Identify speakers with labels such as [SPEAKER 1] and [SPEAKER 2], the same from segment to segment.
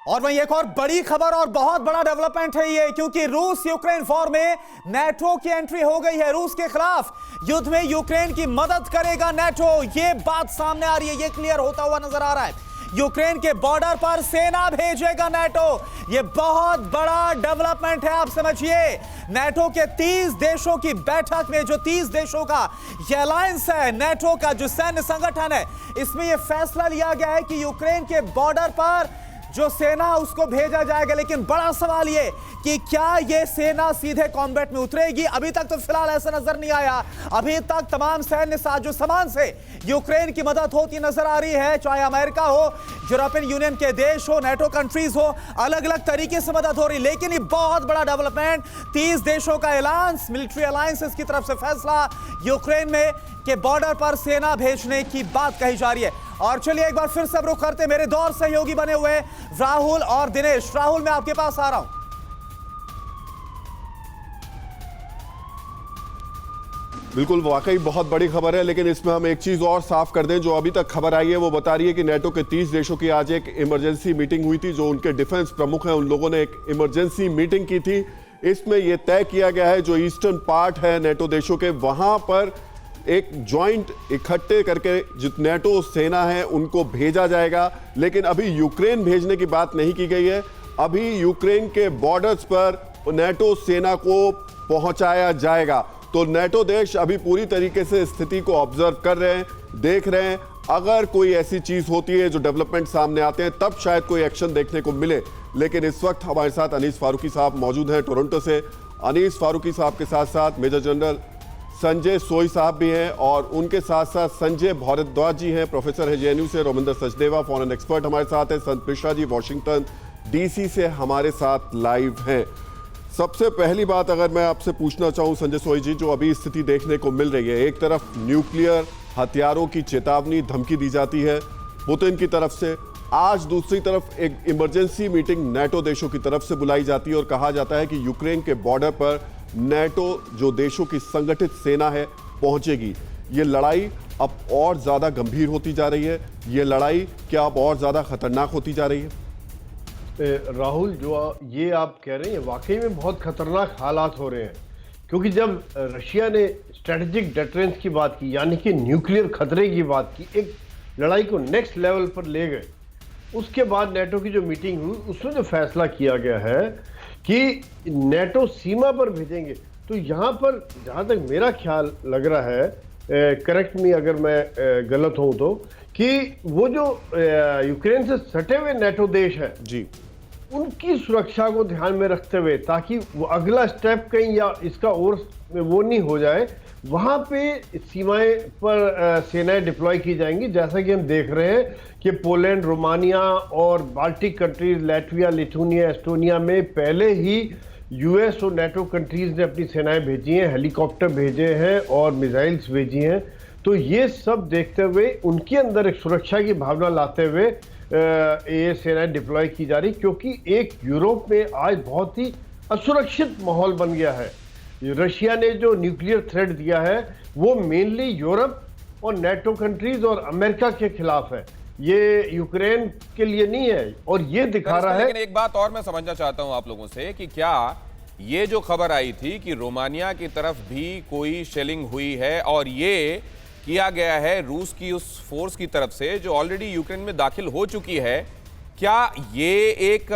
[SPEAKER 1] और वहीं एक और बड़ी खबर और बहुत बड़ा डेवलपमेंट है ये, क्योंकि रूस यूक्रेन वॉर में नेटो की एंट्री हो गई है। रूस के खिलाफ युद्ध में यूक्रेन की मदद करेगा नेटो, ये बात सामने आ रही है, ये क्लियर होता हुआ नजर आ रहा है। यूक्रेन के बॉर्डर पर सेना भेजेगा नेटो, ये बहुत बड़ा डेवलपमेंट है। आप समझिए, नेटो के 30 देशों की बैठक में, जो 30 देशों का ये अलायंस है, नेटो का जो सैन्य संगठन है, इसमें यह फैसला लिया गया है कि यूक्रेन के बॉर्डर पर जो सेना उसको भेजा जाएगा। लेकिन बड़ा सवाल ये कि क्या ये सेना सीधे कॉम्बैट में उतरेगी? अभी तक तो फिलहाल ऐसा नजर नहीं आया। अभी तक तमाम सैन्य साजो सामान से यूक्रेन की मदद होती नजर आ रही है, चाहे अमेरिका हो, यूरोपियन यूनियन के देश हो, नेटो कंट्रीज हो, अलग अलग तरीके से मदद हो रही। लेकिन ये बहुत बड़ा डेवलपमेंट, 30 देशों का अलायंस, मिलिट्री अलायंसेस की तरफ से फैसला, यूक्रेन में के बॉर्डर पर सेना भेजने की बात कही जा रही है। और चलिए एक बार फिर सब रुख करते, मेरे दो और सहयोगी बने हुए राहुल और दिनेश। राहुल, मैं आपके पास आ रहा हूं।
[SPEAKER 2] बिल्कुल, वाकई बहुत बड़ी खबर है, लेकिन इसमें हम एक चीज और साफ कर दें। जो अभी तक खबर आई है वो बता रही है कि नेटो के 30 देशों की आज एक इमरजेंसी मीटिंग हुई थी। जो उनके डिफेंस प्रमुख हैं उन लोगों ने एक इमरजेंसी मीटिंग की थी। इसमें यह तय किया गया है जो ईस्टर्न पार्ट है नेटो देशों के, वहां पर एक ज्वाइंट इकट्ठे करके जो नेटो सेना है उनको भेजा जाएगा। लेकिन अभी यूक्रेन भेजने की बात नहीं की गई है। अभी यूक्रेन के बॉर्डर्स पर नेटो सेना को पहुंचाया जाएगा। तो नेटो देश अभी पूरी तरीके से स्थिति को ऑब्जर्व कर रहे हैं, देख रहे हैं। अगर कोई ऐसी चीज होती है, जो डेवलपमेंट सामने आते हैं, तब शायद कोई एक्शन देखने को मिले। लेकिन इस वक्त हमारे साथ अनीस फारूकी साहब मौजूद हैं टोरंटो से। अनीस फारूकी साहब के साथ साथ मेजर जनरल संजय सोई साहब भी हैं, और उनके साथ साथ संजय भारद्वाज जी हैं, प्रोफेसर है जेएनयू से। रोमिंदर सचदेवा फॉरेन एक्सपर्ट हमारे साथ हैं। संत मिश्रा जी वॉशिंगटन डीसी से हमारे साथ लाइव हैं। सबसे पहली बात अगर मैं आपसे पूछना चाहूं संजय सोई जी, जो अभी स्थिति देखने को मिल रही है, एक तरफ न्यूक्लियर हथियारों की चेतावनी, धमकी दी जाती है पुतिन की तरफ से, आज दूसरी तरफ एक इमरजेंसी मीटिंग नेटो देशों की तरफ से बुलाई जाती है और कहा जाता है कि यूक्रेन के बॉर्डर पर नेटो जो देशों की संगठित सेना है पहुंचेगी। ये लड़ाई अब और ज्यादा गंभीर होती जा रही है। ये लड़ाई क्या अब और ज्यादा खतरनाक होती जा रही है?
[SPEAKER 3] राहुल, जो ये आप कह रहे हैं वाकई में बहुत खतरनाक हालात हो रहे हैं, क्योंकि जब रशिया ने स्ट्रेटेजिक डिटरेंस की बात की, यानी कि न्यूक्लियर खतरे की बात की, एक लड़ाई को नेक्स्ट लेवल पर ले गए, उसके बाद नेटो की जो मीटिंग हुई उसमें जो फैसला किया गया है कि नेटो सीमा पर भेजेंगे। तो यहाँ पर जहाँ तक मेरा ख्याल लग रहा है, करेक्ट मी अगर मैं गलत हूँ तो, कि वो जो यूक्रेन से सटे हुए नेटो देश हैं
[SPEAKER 2] जी,
[SPEAKER 3] उनकी सुरक्षा को ध्यान में रखते हुए, ताकि वो अगला स्टेप कहीं या इसका और वो नहीं हो जाए, वहां पे सीमाएं पर सेनाएं डिप्लॉय की जाएंगी। जैसा कि हम देख रहे हैं कि पोलैंड, रोमानिया और Baltic countries, Latvia, Lithuania, Estonia में पहले ही यूएस और नेटो कंट्रीज ने अपनी सेनाएं भेजी हैं, हेलीकॉप्टर भेजे हैं और मिसाइल्स भेजी हैं। तो ये सब देखते हुए उनके अंदर एक सुरक्षा की भावना लाते हुए ये सेनाएं डिप्लॉय की जा रही, क्योंकि एक यूरोप में आज बहुत ही असुरक्षित माहौल बन गया है। रशिया ने जो न्यूक्लियर थ्रेट दिया है वो मेनली यूरोप और नेटो कंट्रीज और अमेरिका के खिलाफ है, ये यूक्रेन के लिए नहीं है। और ये दिखा रहा है।
[SPEAKER 4] लेकिन एक बात और मैं समझना चाहता हूं आप लोगों से कि क्या ये जो खबर आई थी कि रोमानिया की तरफ भी कोई शेलिंग हुई है और ये किया गया है रूस की उस फोर्स की तरफ से जो ऑलरेडी यूक्रेन में दाखिल हो चुकी है, क्या ये एक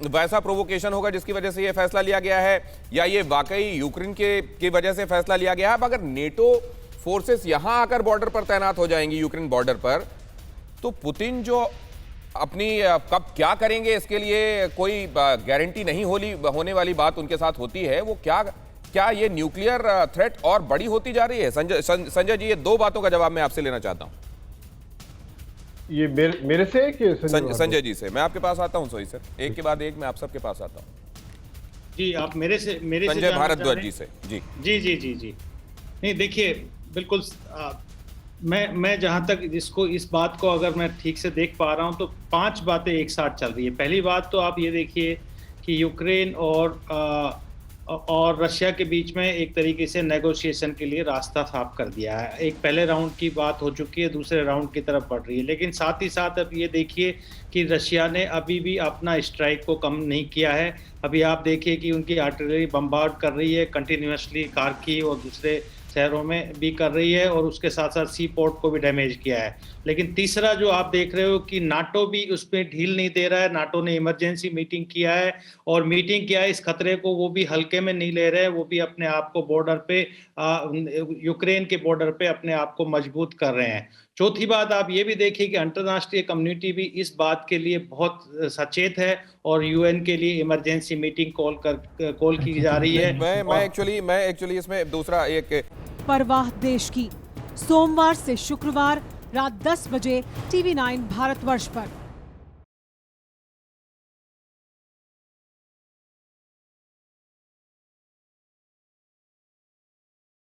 [SPEAKER 4] वैसा प्रोवोकेशन होगा जिसकी वजह से ये फैसला लिया गया है, या ये वाकई यूक्रेन की वजह से फैसला लिया गया है? अब अगर नेटो फोर्सेस यहां आकर बॉर्डर पर तैनात हो जाएंगी, यूक्रेन बॉर्डर पर, तो पुतिन जो अपनी कब क्या करेंगे इसके लिए कोई गारंटी नहीं होने वाली बात उनके साथ होती है। वो क्या ये न्यूक्लियर थ्रेट और बड़ी होती जा रही है? संजय जी, ये दो बातों का जवाब मैं आपसे लेना चाहता हूं।
[SPEAKER 3] ये मेरे से कि
[SPEAKER 4] संजय जी से? मैं आपके पास आता हूं सोई सर, एक के बाद एक मैं आप सबके पास आता हूं।
[SPEAKER 5] जी, आप मेरे से
[SPEAKER 4] संजय भारद्वाज जी से। जी
[SPEAKER 5] जी जी जी जी नहीं, देखिए बिल्कुल, मैं जहां तक इस बात को अगर मैं ठीक से देख पा रहा हूं तो 5 बातें एक साथ चल रही है। पहली बात तो आप ये देखिए कि यूक्रेन और और रशिया के बीच में एक तरीके से नेगोशिएशन के लिए रास्ता साफ कर दिया है। एक पहले राउंड की बात हो चुकी है, दूसरे राउंड की तरफ बढ़ रही है। लेकिन साथ ही साथ अब ये देखिए कि रशिया ने अभी भी अपना स्ट्राइक को कम नहीं किया है। अभी आप देखिए कि उनकी आर्टिलरी बम्बार्ड कर रही है कंटिन्यूसली, खार्किव और दूसरे शहरों में भी कर रही है, और उसके साथ साथ सी पोर्ट को भी डैमेज किया है। लेकिन तीसरा जो आप देख रहे हो कि नाटो भी उसमें ढील नहीं दे रहा है। नाटो ने इमरजेंसी मीटिंग किया है, और मीटिंग किया है, इस खतरे को वो भी हल्के में नहीं ले रहे हैं। वो भी अपने आप को बॉर्डर पे यूक्रेन के बॉर्डर पे अपने आप को मजबूत कर रहे हैं। चौथी बात आप ये भी देखिए कि अंतर्राष्ट्रीय कम्युनिटी भी इस बात के लिए बहुत सचेत है, और यूएन के लिए इमरजेंसी मीटिंग कॉल की जा रही है।
[SPEAKER 4] मैं एक्चुअली इसमें दूसरा एक
[SPEAKER 6] परवाह देश की, सोमवार से शुक्रवार रात 10 बजे TV9 भारतवर्ष पर।